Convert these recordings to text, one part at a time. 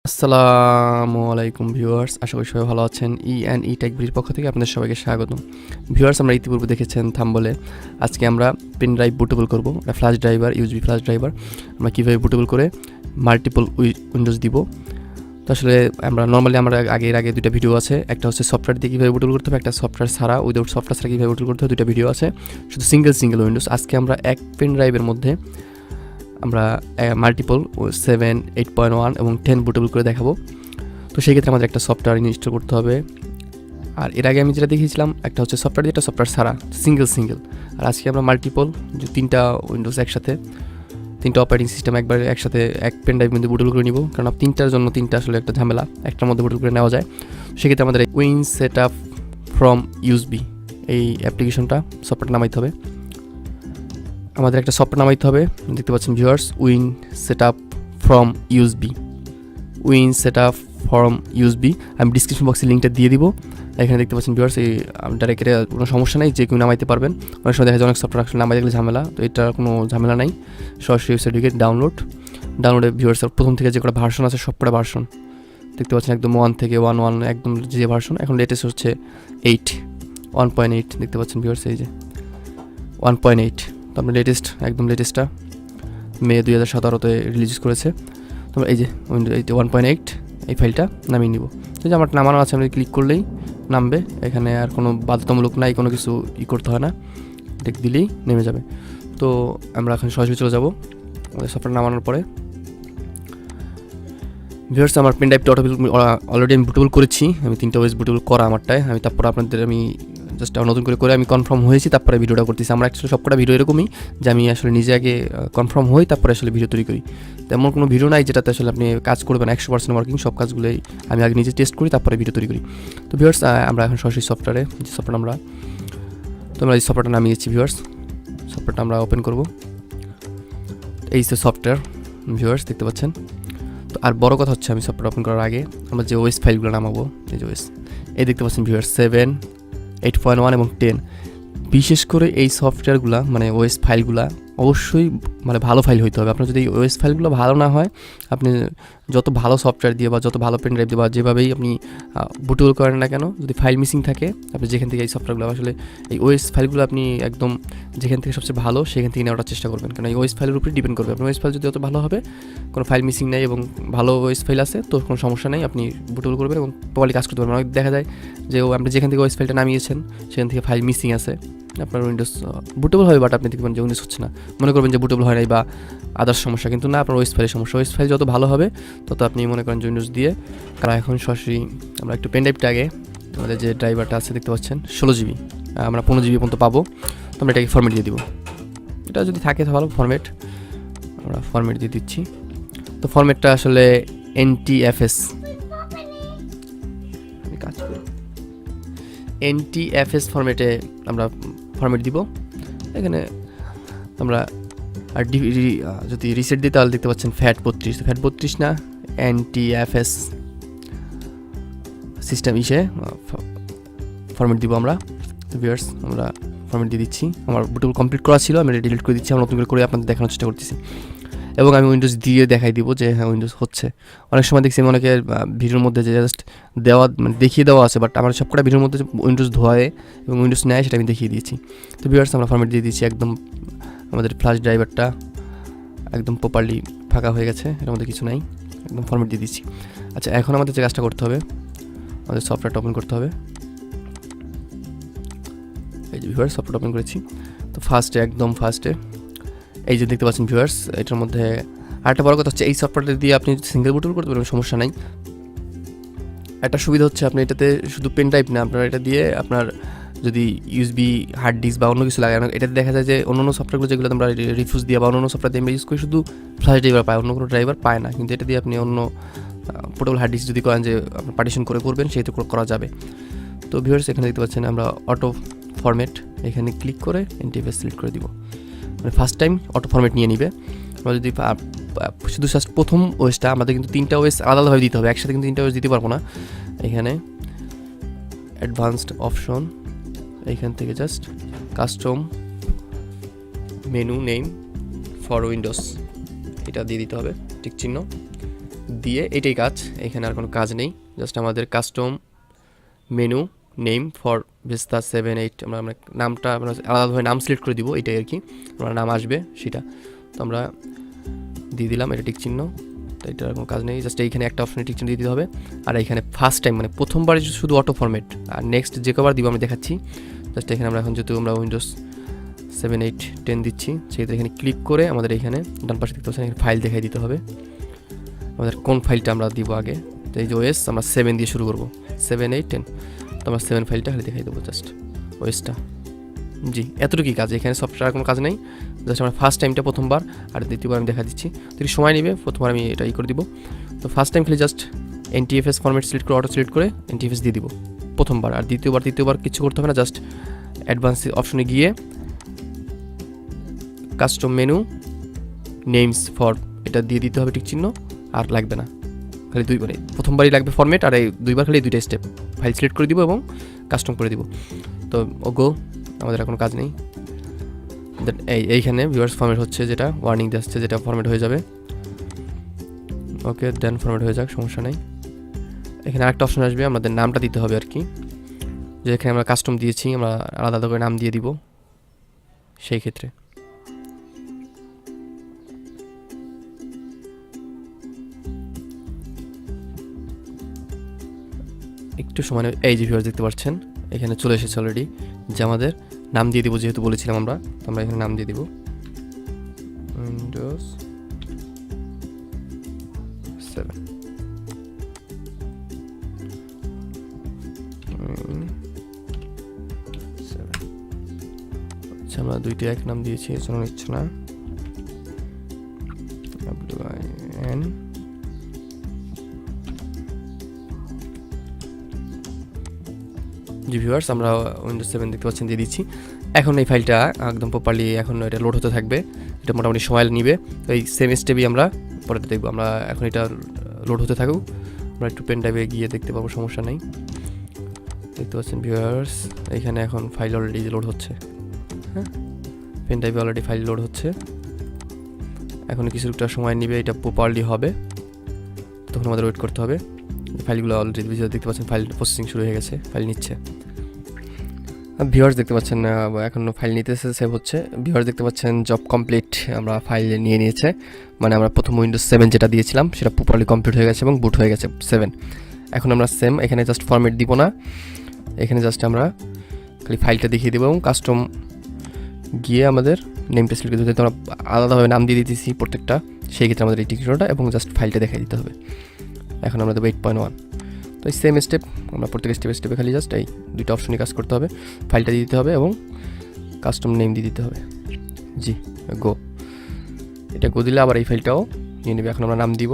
আসসালামু আলাইকুম ভিউয়ার্স, আশা করি সবাই ভালো আছেন। ই টেকবিডির পক্ষ থেকে আপনাদের সবাইকে স্বাগতম। ভিউয়ার্স, আমরা ইতিপূর্বে দেখেছেন থাম্বলে আজকে আমরা পেন ড্রাইভ বুটেবল করব। এটা flash driver, USB flash driver আমরা কীভাবে বুটেবল করে মাল্টিপল উইন্ডোজ দিব। তো আসলে আমরা আগে দুটো ভিডিও আছে, একটা হচ্ছে সফটওয়্যার দিয়ে কীভাবে বুটেবল করতে হবে, একটা সফটওয়্যার ছাড়া উইদাউট সফটওয়্যার ছাড়া কীভাবে বুটেবল করতে হবে, দুটো ভিডিও আছে শুধু সিঙ্গেল উইন্ডোজ। আজকে আমরা এক পেন ড্রাইভের মধ্যে আমরা মাল্টিপল 7, 8.1 এবং 10 বুটেবল করে দেখাবো। তো সেই ক্ষেত্রে আমাদের একটা সফটওয়্যার ইনস্টল করতে হবে। আর এর আগে আমি যেটা দেখিয়েছিলাম একটা হচ্ছে সফটওয়্যার দিয়ে, একটা সফটওয়্যার ছাড়া সিঙ্গেল। আর আজকে আমরা মাল্টিপল যে 3টা উইন্ডোজ একসাথে, 3টা অপারেটিং সিস্টেম একসাথে এক পেন ড্রাইভ মধ্যে বুটেবল করে নিব। কারণ 3টার জন্য 3টা আসলে একটা ঝামেলা, একটার মধ্যে বুটেবল করে নেওয়া যায়। সেক্ষেত্রে আমাদের win set up from USB এই অ্যাপ্লিকেশনটা সফটওয়্যার নামাইতে হবে। আমাদের একটা সফটওয়্যার নামাইতে হবে, দেখতে পাচ্ছেন viewers, win set up from USB. আমি ডিসক্রিপশন বক্সে লিঙ্কটা দিয়ে দিব। এখানে দেখতে পাচ্ছেন ভিউয়ার্স, এই ডাইরেক্টলি কোনো সমস্যা নেই, যে কেউ নামাইতে পারবেন। অনেক সময় দেখা যায় অনেক সফটওয়্যার আসলে নামাইতে গেলে ঝামেলা, তো এটা কোনো ঝামেলা নাই। সরাসরি ওয়েবসাইটে ডাউনলোডে ভিউয়ার্স প্রথম থেকে যে কটা ভার্সন আছে সবকটা ভার্সন দেখতে পাচ্ছেন, একদম 1 থেকে 1 একদম যে ভার্সন। এখন লেটেস্ট হচ্ছে 1.8 দেখতে পাচ্ছেন ভিউয়ার্স, এই যে 1.8। তো আমরা লেটেস্টটা মে 2017-তে রিলিজ করেছে। তোমরা এই যে 1.8 এই ফাইলটা নামিয়ে নিব। তো যে আমার নামানো আছে, আমি ক্লিক করলেই নামবে। এখানে আর কোনো বাধ্যতামূলক নাই, কোনো কিছু করতে হয় না, দিলেই নেমে যাবে। তো আমরা এখন সরাসরি চলে যাব আমাদের সফটওয়্যার নামানোর পরে। ভিউয়ার্স, আমার পেন ড্রাইভটা অলরেডি আমি বুটেবল করেছি। আমি 3টা ওয়েস বুটেবল করা আমারটায়। তারপর আপনাদের আমি জাস্ট নতুন করে আমি কনফার্ম হয়েছি, তারপরে ভিডিওটা করতেছি। আমরা অ্যাকচুয়ালি সবকটা ভিডিও এরকমই যে আমি আসলে নিজে আগে কনফার্ম হই, তারপরে আসলে ভিডিও তৈরি করি। তেমন কোনো ভিডিও নাই যেটাতে আসলে আপনি কাজ করবেন 100% ওয়ার্কিং। সব কাজগুলোই আমি আগে নিজে টেস্ট করি, তারপরে ভিডিও তৈরি করি। তো ভিউয়ার্স, আমরা এখন সরাসরি সফটওয়্যারে যে সফটওয়্যার আমরা এই সফটওয়্যারটা নামিয়েছি। ভিউয়ার্স, সফটওয়্যারটা আমরা ওপেন করব। এই যে সফটওয়্যার ভিউয়ার্স দেখতে পাচ্ছেন। তো আর বড় কথা হচ্ছে, আমি সফটওয়্যার ওপেন করার আগে আমরা যে ওএস ফাইলগুলো নামাবো, এই যে ওএস এই দেখতে পাচ্ছেন ভিউয়ার্স 7, 8.1 এবং 10। বিশেষ করে এই সফটওয়্যারগুলো মানে ওএস ফাইলগুলো অবশ্যই মানে ভালো ফাইল হইতে হবে। আপনার যদি এই ওএস ফাইলগুলো ভালো না হয়, আপনি যত ভালো সফটওয়্যার দিয়ে বা যত ভালো পেন ড্রাইভ দিয়ে বা যেভাবেই আপনি বুটেবল করেন না কেন, যদি ফাইল মিসিং থাকে, আপনি যেখান থেকে এই সফটওয়্যারগুলো আসলে এই ওএস ফাইলগুলো আপনি একদম যেখান থেকে সবচেয়ে ভালো সেখান থেকে নেওয়ার চেষ্টা করবেন। কারণ এই ওএস ফাইলের উপরে ডিপেন্ড করবে। আপনার ওএস ফাইল যদি যত ভালো হবে, কোনো ফাইল মিসিং নেই এবং ভালো ওএস ফাইল আছে, তো কোনো সমস্যা নেই, আপনি বুটেবল করবেন এবং প্রপারলি কাজ করতে পারবেন। অনেক দেখা যায় যে আপনি যেখান থেকে ওএস ফাইলটা নামিয়েছেন সেখান থেকে ফাইল মিসিং আছে, আপনার উইন্ডোজ বুটেবল হবে, বাট আপনি দেখবেন যে উইন্ডোজ হচ্ছে না, মনে করবেন যে বুটেবল হয় নাই বা আদার্স সমস্যা, কিন্তু না, আপনার ওএস ফাইলের সমস্যা। ওএস ফাইল যত ভালো হবে তত আপনি মনে করেন যে উইন্ডোজ দিয়ে। কারণ এখন সরাসরি আমরা একটু পেন ড্রাইভটা আগে, আমাদের যে ড্রাইভারটা আছে দেখতে পাচ্ছেন 16 GB, আমরা 15 GB পর্যন্ত পাবো। তো আমরা এটাকে ফরম্যাট দিয়ে দিব। এটা যদি থাকে তো ভালো, আমরা ফরম্যাট দিয়ে দিচ্ছি। তো ফরম্যাটটা আসলে NTFS ফরম্যাটে আমরা ফরম্যাট দিব। এখানে আমরা আর যদি রিসেট দিই তাহলে দেখতে পাচ্ছেন FAT32 না, NTFS সিস্টেম ফরম্যাট দিব আমরা। ভিউয়ার্স, আমরা ফরম্যাট দিয়ে দিচ্ছি। আমার বুটেবল কমপ্লিট করা ছিল, আমি ডিলিট করে দিচ্ছি। আমরা নতুন করে আপনাদের দেখানোর চেষ্টা করতেছি এবং আমি উইন্ডোজ দিয়ে দেখাই দিব যে হ্যাঁ উইন্ডোজ হচ্ছে। অনেক সময় দেখছি অনেকে ভিডিওর মধ্যে যে জাস্ট দেখিয়ে দেওয়া আছে, বাট আমার সবকটা ভিডিওর মধ্যে উইন্ডোজ ধোয়ায় এবং উইন্ডোজ নেয় সেটা আমি দেখিয়ে দিয়েছি। তো ভিউয়ার্স, আমরা ফরম্যাট দিয়ে দিচ্ছি। একদম আমাদের ফ্ল্যাশ ড্রাইভারটা একদম প্রপারলি ফাঁকা হয়ে গেছে, এর মধ্যে কিছু নাই, একদম ফরম্যাট দিয়ে দিচ্ছি। আচ্ছা, এখন আমাদের যে কাজটা করতে হবে, আমাদের সফটওয়্যারটা ওপেন করতে হবে। এই যে ভিউয়ার্স, সফটওয়্যার ওপেন করেছি। তো ফার্স্টে এই যে দেখতে পাচ্ছেন ভিউয়ার্স, এটার মধ্যে আরেকটা বড় কথা হচ্ছে, এই সফটওয়্যারটা দিয়ে আপনি সিঙ্গেল বুটেবল করতে পারবেন, সমস্যা নাই। একটা সুবিধা হচ্ছে, আপনি এটাতে শুধু পেন ড্রাইভ না, আপনার এটা দিয়ে আপনার যদি ইউএসবি হার্ড ডিস্ক বা অন্য কিছু লাগে, এটাতে দেখা যায় যে অন্য সফটওয়্যারগুলো যেগুলো আমরা রিফিউজ দিয়ে বা অন্য সফটওয়্যার দিয়ে আমরা ইউজ করি, শুধু ফ্ল্যাশ ড্রাইভার পায়, অন্য কোনো ড্রাইভার পায় না। কিন্তু এটা দিয়ে আপনি অন্য পোর্টেবল হার্ড ডিস্ক যদি করেন যে আপনি পার্টিশন করে করবেন, সেটা করা যাবে। তো ভিউয়ার্স, এখানে দেখতে পাচ্ছেন আমরা অটো ফরম্যাট, এখানে ক্লিক করে NTFS সিলেক্ট করে দিব। মানে ফার্স্ট টাইম অটো ফরম্যাট নিয়ে নিবে। আমরা যদি শুধু জাস্ট প্রথম ওয়েসটা, আমাদের কিন্তু 3টা ওয়েস আলাদাভাবে দিতে হবে, একসাথে কিন্তু 3টা ওয়েস দিতে পারবো না। এখানে অ্যাডভান্সড অপশন, এইখান থেকে just custom menu name for Windows এটা দিয়ে দিতে হবে, টিক চিহ্ন দিয়ে এটাই কাজ, এখানে আর কোনো কাজ নেই। জাস্ট আমাদের custom menu name for vista 7-8 আমরা নামটা আমরা আলাদাভাবে নাম সিলেক্ট করে দিব, এটাই আর কি আমরা নাম আসবে সেটা। তো আমরা দিয়ে দিলাম এটা টিক চিহ্ন, তো এটার কোনো কাজ নেই। জাস্ট এইখানে একটা অপশনে টিক চিহ্ন দিয়ে দিতে হবে। আর এইখানে ফার্স্ট টাইম মানে প্রথমবার শুধু অটো ফরম্যাট, আর নেক্সট যে কবার দিব আমি দেখাচ্ছি। জাস্ট এখানে আমরা এখন যেহেতু আমরা উইন্ডোজ 7, 8, 10 দিচ্ছি, সেক্ষেত্রে এখানে ক্লিক করে আমাদের এখানে ডান পাশে দেখতে পাচ্ছেন এখানে ফাইল দেখাই দিতে হবে। আমাদের কোন ফাইলটা আমরা দিব আগে, তো এই যে ওএস আমরা 7 দিয়ে শুরু করবো, 7, 8, 10। তো আমরা 7 ফাইলটা খালি দেখাই দেবো, জাস্ট ওএসটা। জি, এতটুকুই কাজ, এখানে সফটওয়্যার কোনো কাজ নেই। জাস্ট আমরা ফার্স্ট টাইমটা প্রথমবার, আর দ্বিতীয়বার আমি দেখা দিচ্ছি, তো সময় নেবে। প্রথমবার আমি এটা করে দিব। তো ফার্স্ট টাইম খালি জাস্ট NTFS ফরম্যাট সিলেক্ট করে অটো সিলেক্ট করে NTFS দিয়ে দিব প্রথমবার। আর দ্বিতীয়বার কিছু করতে হবে না, জাস্ট অ্যাডভান্স অপশনে গিয়ে কাস্টম মেনু নেমস ফর এটা দিয়ে দিতে হবে টিক চিহ্ন, আর লাগবে না, খালি দুইবারই, প্রথমবারই লাগবে ফরম্যাট, আর এই দুইবার খালি দুইটা স্টেপ ফাইল সিলেক্ট করে দিব এবং কাস্টম করে দিব। তো গো, আমাদের কোনো কাজ নেই। এইখানে ভিউয়ার্স ফরম্যাট হচ্ছে, যেটা ওয়ার্নিং দিচ্ছে, যেটা ফরম্যাট হয়ে যাবে। ওকে, দেন ফরম্যাট হয়ে যাক, সমস্যা নেই। এখানে আরেকটা অপশন আসবে, আমাদের নামটা দিতে হবে আর কি, যে এখানে আমরা কাস্টম দিয়েছি আমরা আলাদা করে নাম দিয়ে দিব সেই ক্ষেত্রে। একটু সময়, এই যে ভিউয়ার্স দেখতে পাচ্ছেন এখানে চলে এসেছে অলরেডি, যে আমাদের নাম দিয়ে দিব, যেহেতু বলেছিলাম আমরা, তো আমরা এখানে নাম দিয়ে দিব উইন্ডোজ 7। আচ্ছা, আমরা দুইটা এক নাম দিয়েছি, এজন্য নিচ্ছে না। WIN জি ভিউয়ার্স, আমরা উইন্ডোজ 7 দেখতে পাচ্ছেন দিয়ে দিচ্ছি। এখন এই ফাইলটা একদম প্রপারলি এখন এটা লোড হতে থাকবে, এটা মোটামুটি সময় নিবে। তো এই সেম স্টেপই আমরা পরে দেখবো। আমরা এখন এটা লোড হতে থাকুক, আমরা একটু পেন ড্রাইভে গিয়ে দেখতে পাবো, সমস্যা নেই। দেখতে পাচ্ছেন ভিউয়ার্স, এখানে এখন ফাইল অলরেডি লোড হচ্ছে। হ্যাঁ, পেন ড্রাইভে অলরেডি ফাইল লোড হচ্ছে। এখন কিছুটা সময় নিবে, এটা প্রপারলি হবে, তখন আমাদের ওয়েট করতে হবে। ফাইলগুলো অলরেডি দেখতে পাচ্ছেন ফাইল প্রসেসিং শুরু হয়ে গেছে, ফাইল নিচ্ছে। ভিউয়ার্স দেখতে পাচ্ছেন এখন ফাইল নিতেছে, সেভ হচ্ছে। ভিউয়ার্স দেখতে পাচ্ছেন জব কমপ্লিট, আমরা ফাইল নিয়েছে, মানে আমরা প্রথম উইন্ডোজ 7 যেটা দিয়েছিলাম সেটা প্রপারলি কমপ্লিট হয়ে গেছে এবং বুট হয়ে গেছে 7। এখন আমরা সেম এখানে জাস্ট ফরম্যাট দিব না, এখানে জাস্ট আমরা খালি ফাইলটা দেখিয়ে দেবো এবং কাস্টম গিয়ে আমাদের নেমটা সিলেক্ট করতে হবে। আমরা আলাদাভাবে নাম দিয়ে দিতেছি প্রত্যেকটা, সেই ক্ষেত্রে আমাদের এই টিকিটটা এবং জাস্ট ফাইলটা দেখাই দিতে হবে। এখন আমরা দেবো 8.1। তো এই সেম স্টেপ আমরা প্রত্যেক স্টেপে খালি জাস্ট এই দুইটা অপশনই কাজ করতে হবে, ফাইলটা দিয়ে দিতে হবে এবং কাস্টম নেম দিয়ে দিতে হবে। জি, গো, এটা গো দিলে আবার এই ফাইলটাও নিয়ে নেবে। এখন আমরা নাম দিব,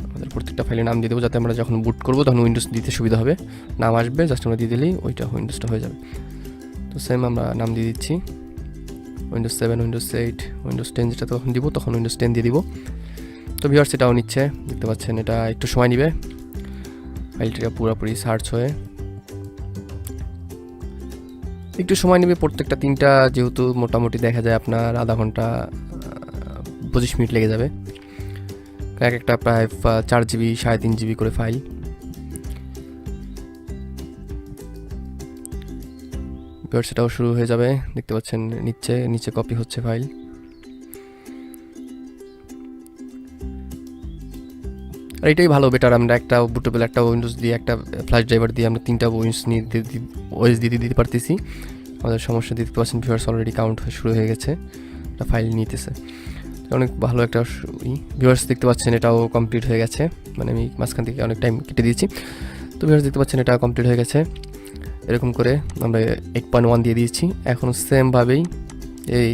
আমাদের প্রত্যেকটা ফাইলে নাম দিয়ে দেবো, যাতে আমরা যখন বুট করবো তখন উইন্ডোজ দিতে সুবিধা হবে। নাম আসবে, জাস্ট আমরা দিয়ে দিলেই ওইটা উইন্ডোজটা হয়ে যাবে। তো সেম আমরা নাম দিয়ে দিচ্ছি উইন্ডোজ 7, উইন্ডোজ 8, উইন্ডোজ 10 যেটা তখন দিব, তখন উইন্ডোজ 10 দিয়ে দিব। তো ভিউয়ার্স এটাও নিচ্ছে, দেখতে পাচ্ছেন এটা একটু সময় নেবে ফাইলটা পুরোপুরি সার্চ হয়ে, একটু সময় নেবে। প্রত্যেকটা তিনটা যেহেতু মোটামুটি দেখা যায় আপনার আধা ঘন্টা 25 মিনিট লেগে যাবে, এক একটা প্রায় 4 GB 3.5 GB করে ফাইল। সেটাও শুরু হয়ে যাবে, দেখতে পাচ্ছেন নিচে কপি হচ্ছে ফাইল। আর এটাই ভালো, বেটার। আমরা একটা বুটেবল একটা উইন্ডোজ দিয়ে একটা ফ্ল্যাশ ড্রাইভার দিয়ে আমরা 3টা ওএস দিতে পারতেছি। আমাদের সমস্যা দিতে পারছেন ভিউয়ার্স, অলরেডি কাউন্ট শুরু হয়ে গেছে, একটা ফাইল নিতেছে, অনেক ভালো একটা ভিউয়ার্স দেখতে পাচ্ছেন এটাও কমপ্লিট হয়ে গেছে, মানে আমি মাঝখান থেকে অনেক টাইম কেটে দিয়েছি। তো ভিউয়ার্স দেখতে পাচ্ছেন এটা কমপ্লিট হয়ে গেছে। এরকম করে আমরা 8.1 দিয়ে দিয়েছি। এখন সেমভাবেই এই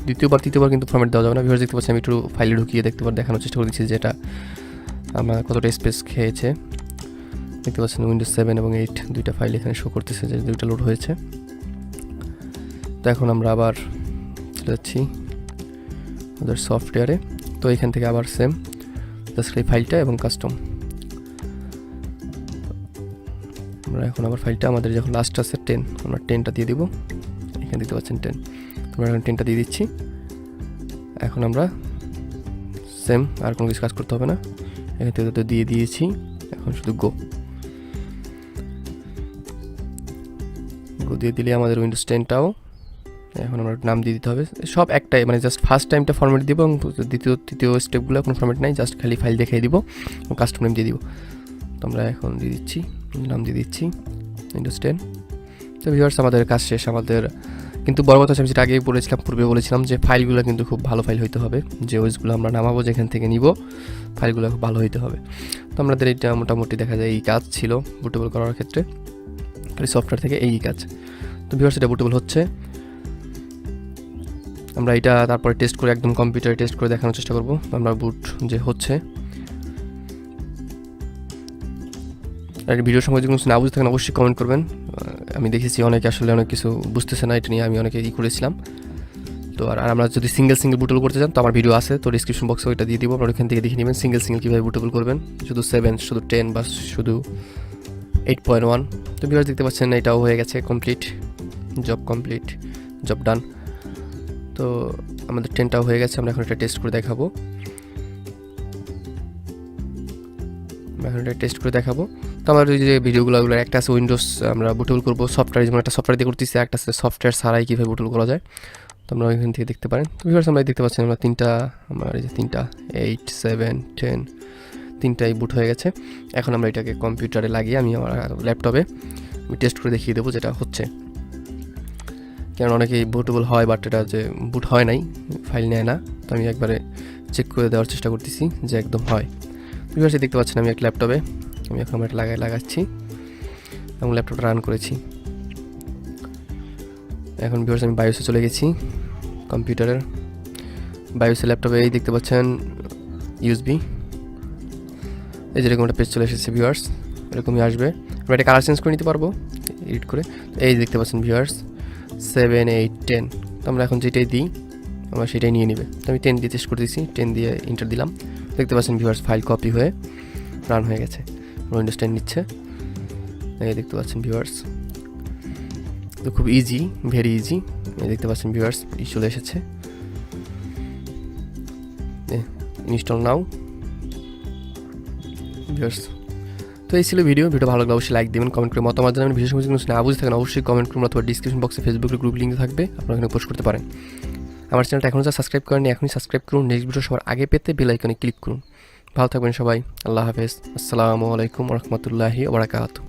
তৃতীয়বার কিন্তু ফরম্যাট দেওয়া যাবে না। ভিউয়ার্স দেখতে পাচ্ছেন আমি একটু ফাইলে ঢুকিয়ে দেখানোর চেষ্টা করে দিচ্ছি যে এটা আমরা কতটা স্পেস খেয়েছে। দেখতে পাচ্ছেন উইন্ডোজ 7 এবং 8 দুইটা ফাইল এখানে শো করতেছে যে দুইটা লোড হয়েছে। তো এখন আমরা আবার চলে যাচ্ছি আমাদের সফটওয়্যারে। তো এখান থেকে আবার সেম জাস্ট এই ফাইলটা এবং কাস্টম, আমরা এখন আবার ফাইলটা আমাদের যখন লাস্ট আছে 10, আমরা 10টা দিয়ে দিব। এখানে দেখতে পাচ্ছেন 10, আমরা এখন 10টা দিয়ে দিচ্ছি। এখন আমরা সেম আর কোনো কিছু কাজ করতে হবে না, এখান থেকে তো দিয়ে দিয়েছি, এখন শুধু গো দিয়ে দিলে আমাদের উইন্ডোজ 10টাও এখন আমরা নাম দিয়ে দিতে হবে। সব একটাই, মানে জাস্ট ফার্স্ট টাইমটা ফরম্যাট দিব এবং তৃতীয় স্টেপগুলো কোনো ফরম্যাট নাই, জাস্ট খালি ফাইল দেখিয়ে দিব এবং কাস্টম নেম দিয়ে দিব। তো আমরা এখন দিয়ে দিচ্ছি, নাম দিয়ে দিচ্ছি উইন্ডোজ 10। তো ভিউয়ার্স আমাদের কাজ শেষ আমাদের। কিন্তু বড় কথা আমি যেটা আগেই পূর্বে বলেছিলাম যে ফাইলগুলো কিন্তু খুব ভালো ফাইল হইতে হবে, যে ওইসগুলো আমরা নামাবো যেখান থেকে নিব ফাইলগুলো খুব ভালো হইতে হবে। তো আমাদের এটা মোটামুটি দেখা যায় এই কাজ ছিল বুটেবল করার ক্ষেত্রে, সফটওয়্যার থেকে এই কাজ। তো ভিউয়ার্স এটা বুটেবল হচ্ছে, আমরা এটা তারপরে টেস্ট করে একদম কম্পিউটারে টেস্ট করে দেখানোর চেষ্টা করব আমরা বুট যে হচ্ছে। আর ভিডিওর সঙ্গে যদি কিছু না বুঝতে থাকেন অবশ্যই কমেন্ট করবেন। আমি দেখেছি অনেকে আসলে অনেক কিছু বুঝতেছে না, এটা নিয়ে আমি অনেকে করেছিলাম। তো আর আমরা যদি সিঙ্গেল বুটেবল করতে চান তো আমার ভিডিও আছে, তো ডিসক্রিপশন বক্সে ওইটা দিয়ে দিব, আপনারা ওইখান থেকে দেখে নেবেন সিঙ্গেল কীভাবে বুটেবল করবেন, শুধু 7, শুধু 10 বা শুধু 8.1। তো ভিউয়ার্স দেখতে পাচ্ছেন এটাও হয়ে গেছে কমপ্লিট, জব ডান। তো আমাদের 10টাও হয়ে গেছে, আমরা এখন এটা টেস্ট করে দেখাবো। তো আমার ওই যে ভিডিওগুলো একটা আছে উইন্ডোজ আমরা বুটেবল করবো সফটওয়্যার, যেমন একটা সফটওয়্যার দিয়ে করতেছি, একটা আছে সফটওয়্যার ছাড়াই কীভাবে বুটেবল করা যায়। তো আমরা ওইখান থেকে দেখতে পারেন। তো ভিউয়ার্স আমরা দেখতে পাচ্ছেন আমরা আমার এই যে 3টা 8, 7, 10 3টাই বুট হয়ে গেছে। এখন আমরা এটাকে কম্পিউটারে লাগিয়ে আমি আমার ল্যাপটপে আমি টেস্ট করে দেখিয়ে দেবো যেটা হচ্ছে, কারণ অনেকেই বুটেবল হয় বাট এটা যে বুট হয় নাই, ফাইল নেয় না। তো আমি একবারে চেক করে দেওয়ার চেষ্টা করতেছি যে একদম হয়। ভিউয়ার্স দেখতে পাচ্ছেন আমি একটা ল্যাপটপে আমি এখন এটা লাগাচ্ছি এবং ল্যাপটপটা রান করেছি। এখন ভিউয়ার্স আমি বায়োসে চলে গেছি, কম্পিউটারের বায়োসে ল্যাপটপে এই দেখতে পাচ্ছেন ইউএসবি, এই যেরকম একটা পেজ চলে এসেছে ভিউয়ার্স, এরকমই আসবে। আমরা এটা কালার চেঞ্জ করে নিতে পারবো এডিট করে। এই দেখতে পাচ্ছেন ভিউয়ার্স 7, 8, 10। তো আমরা এখন যেটাই দিই আমরা সেটাই নিয়ে নেবে। তো আমি 10 দিয়ে টেস্ট করে দিয়েছি, 10 দিয়ে এন্টার দিলাম, দেখতে পাচ্ছেন ভিউয়ার্স ফাইল কপি হয়ে রান হয়ে গেছে, উইন্ডোজ 10 নিচ্ছে। এই দেখতে পাচ্ছেন ভিউয়ার্স, তো খুব ইজি, ভেরি ইজি। এই দেখতে পাচ্ছেন ভিউয়ার্স চলে এসেছে, ইনস্টল নাও ভিউয়ার্স। তো এই ছিল ভিডিও ভালো লাগলে অবশ্যই লাইক দেবেন, কমেন্ট করে মতামত জানাবেন। ভিডিও সময় কিছু না বুঝে থাকেন অবশ্যই কমেন্ট করুন, অথবা ডিসক্রিপশন বক্সে ফেসবুকের গ্রুপ লিঙ্ক থাকবে, আপনারা এখানে পোস্ট করতে পারেন। আমার চ্যানেলটা এখনও যা সাবস্ক্রাইব করেননি এখনই সাবস্ক্রাইব করুন, নেক্সট ভিডিও সবার আগে পেতে বেল আইকনে ক্লিক করুন। ভালো থাকবেন সবাই, আল্লাহ হাফেজ, আসসালামু আলাইকুম ওয়া রাহমাতুল্লাহি ওয়া বারাকাতুহু।